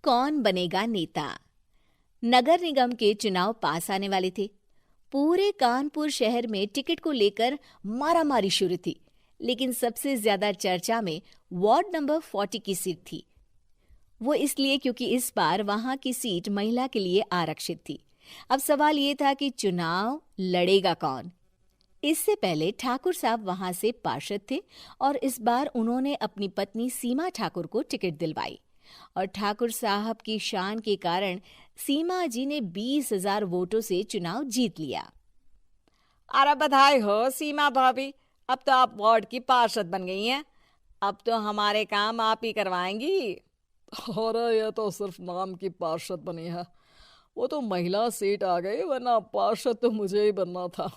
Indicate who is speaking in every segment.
Speaker 1: कौन बनेगा नेता। नगर निगम के चुनाव पास आने वाले थे। पूरे कानपुर शहर में टिकट को लेकर मारामारी शुरू थी, लेकिन सबसे ज्यादा चर्चा में वार्ड नंबर 40 की सीट थी। वो इसलिए क्योंकि इस बार वहां की सीट महिला के लिए आरक्षित थी। अब सवाल ये था कि चुनाव लड़ेगा कौन। इससे पहले ठाकुर साहब वहां से पार्षद थे और इस बार उन्होंने अपनी पत्नी सीमा ठाकुर को टिकट दिलवाई और ठाकुर साहब की शान के कारण सीमा जी ने 20,000 वोटों से चुनाव जीत लिया।
Speaker 2: अरे बधाई हो सीमा भाभी, अब तो आप वार्ड की पार्षद बन गई हैं। अब तो हमारे काम आप ही करवाएंगी।
Speaker 3: अरे ये तो सिर्फ नाम की पार्षद बनी है, वो तो महिला सीट आ गई, वरना पार्षद तो मुझे ही बनना था।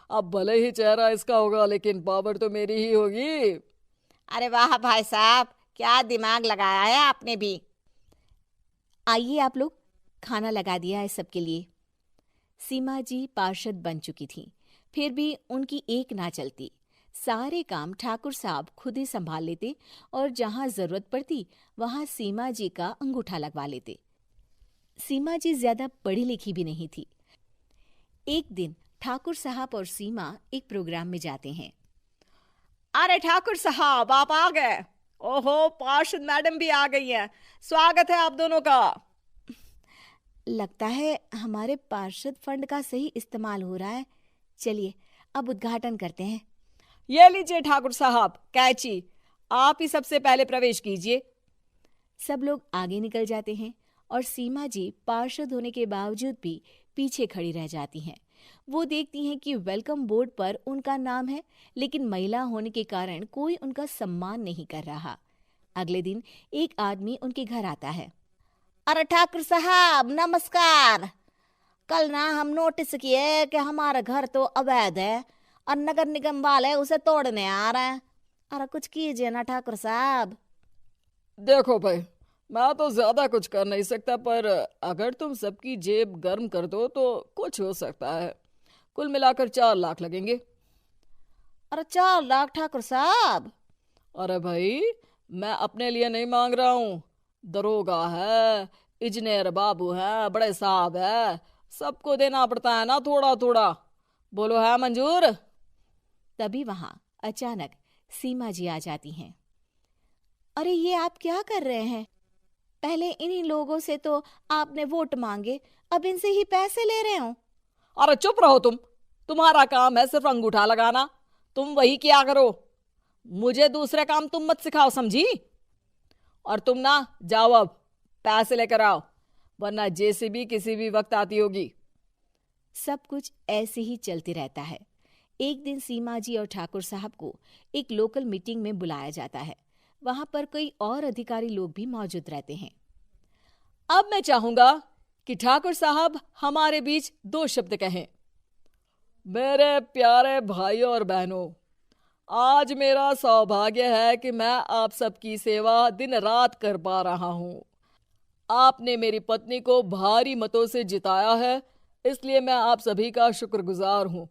Speaker 3: अब भले ही चेहरा इसका होगा, लेकिन पावर तो मेरी ही होगी।
Speaker 2: अरे वाह भाई साहब, क्या दिमाग लगाया है आपने भी।
Speaker 1: आइए आप लोग, खाना लगा दिया है सबके लिए। सीमा जी पार्षद बन चुकी थीं, फिर भी उनकी एक ना चलती। सारे काम ठाकुर साहब खुद ही संभाल लेते और जहां जरूरत पड़ती वहां सीमा जी का अंगूठा लगवा लेते। सीमा जी ज्यादा पढ़ी लिखी भी नहीं थी। एक दिन ठाकुर साहब और सीमा एक प्रोग्राम में जाते हैं।
Speaker 2: अरे ठाकुर साहब, आप आ गए। ओहो, पार्षद मैडम भी आ गई हैं। स्वागत है आप दोनों का।
Speaker 1: लगता है हमारे पार्षद फंड का सही इस्तेमाल हो रहा है। चलिए अब उद्घाटन करते हैं।
Speaker 2: ये लीजिए ठाकुर साहब कैची, आप ही सबसे पहले प्रवेश कीजिए।
Speaker 1: सब लोग आगे निकल जाते हैं और सीमा जी पार्षद होने के बावजूद भी पीछे खड़ी रह जाती हैं। वो देखती हैं कि वेलकम बोर्ड पर उनका नाम है, लेकिन महिला होने के कारण कोई उनका सम्मान नहीं कर रहा। अगले दिन एक आदमी उनके घर आता है।
Speaker 2: अरे ठाकुर साहब नमस्कार। कल ना हम नोटिस किए कि हमारा घर तो अवैध है और नगर निगम वाले उसे तोड़ने आ रहे हैं। अरे कुछ कीजिए ना ठाकुर साहब।
Speaker 3: देखो भाई, मैं तो ज्यादा कुछ कर नहीं सकता, पर अगर तुम सबकी जेब गर्म कर दो तो कुछ हो सकता है। कुल मिलाकर 4 लाख लगेंगे।
Speaker 2: अरे 4 लाख ठाकुर साहब?
Speaker 3: अरे भाई, मैं अपने लिए नहीं मांग रहा हूँ। दरोगा है, इंजीनियर बाबू है, बड़े साहब है, सबको देना पड़ता है ना थोड़ा थोड़ा। बोलो है मंजूर?
Speaker 1: तभी वहां अचानक सीमा जी आ जाती हैं। अरे ये आप क्या कर रहे हैं? पहले इन्हीं लोगों से तो आपने वोट मांगे, अब इनसे ही पैसे ले रहे हो।
Speaker 3: अरे चुप रहो तुम, तुम्हारा काम है सिर्फ अंगूठा लगाना, तुम वही किया करो। मुझे दूसरे काम तुम मत सिखाओ, समझी? और तुम ना जाओ, अब पैसे लेकर आओ, वरना जेसीबी किसी भी वक्त आती होगी।
Speaker 1: सब कुछ ऐसे ही चलते रहता है। एक दिन सीमा जी और ठाकुर साहब को एक लोकल मीटिंग में बुलाया जाता है। वहां पर कई और अधिकारी लोग भी मौजूद रहते हैं।
Speaker 3: अब मैं चाहूंगा कि ठाकुर साहब हमारे बीच 2 शब्द कहें। मेरे प्यारे भाइयों और बहनों, आज मेरा सौभाग्य है कि मैं आप सबकी सेवा दिन रात कर पा रहा हूं। आपने मेरी पत्नी को भारी मतों से जिताया है, इसलिए मैं आप सभी का शुक्रगुजार हूं।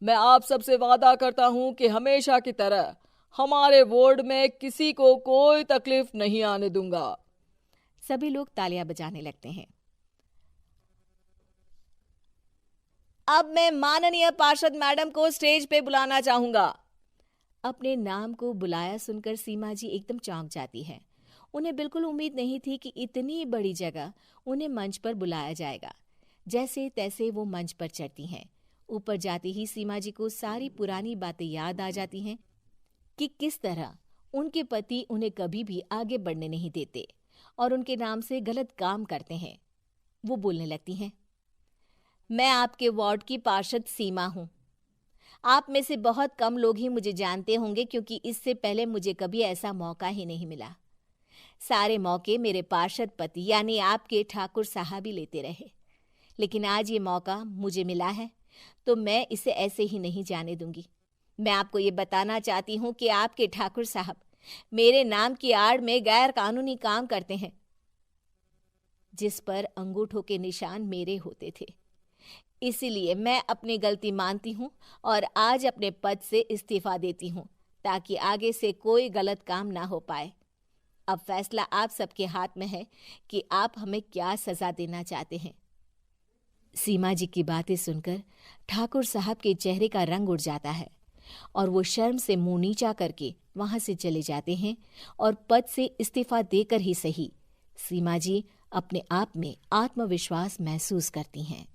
Speaker 3: मैं आप सबसे वादा करता हूं कि हमेशा की तरह हमारे वार्ड में किसी को कोई तकलीफ नहीं आने दूंगा।
Speaker 1: सभी लोग तालियां बजाने लगते हैं।
Speaker 2: अब मैं माननीय पार्षद मैडम को स्टेज पे बुलाना चाहूंगा।
Speaker 1: अपने नाम को बुलाया सुनकर सीमा जी एकदम चौंक जाती है। उन्हें बिल्कुल उम्मीद नहीं थी कि इतनी बड़ी जगह उन्हें मंच पर बुलाया जाएगा। जैसे तैसे वो मंच पर चढ़ती हैं। ऊपर जाते ही सीमा जी को सारी पुरानी बातें याद आ जाती हैं कि किस तरह उनके पति उन्हें कभी भी आगे बढ़ने नहीं देते और उनके नाम से गलत काम करते हैं। वो बोलने लगती हैं।
Speaker 2: मैं आपके वार्ड की पार्षद सीमा हूं। आप में से बहुत कम लोग ही मुझे जानते होंगे, क्योंकि इससे पहले मुझे कभी ऐसा मौका ही नहीं मिला। सारे मौके मेरे पार्षद पति यानी आपके ठाकुर साहब ही लेते रहे, लेकिन आज ये मौका मुझे मिला है तो मैं इसे ऐसे ही नहीं जाने दूंगी। मैं आपको ये बताना चाहती हूँ कि आपके ठाकुर साहब मेरे नाम की आड़ में गैर कानूनी काम करते हैं, जिस पर अंगूठों के निशान मेरे होते थे। इसीलिए मैं अपनी गलती मानती हूँ और आज अपने पद से इस्तीफा देती हूँ, ताकि आगे से कोई गलत काम ना हो पाए। अब फैसला आप सबके हाथ में है कि आप हमें क्या सजा देना चाहते हैं।
Speaker 1: सीमा जी की बातें सुनकर ठाकुर साहब के चेहरे का रंग उड़ जाता है और वो शर्म से मुंह नीचा करके वहां से चले जाते हैं और पद से इस्तीफा देकर ही सही सीमा जी अपने आप में आत्मविश्वास महसूस करती हैं।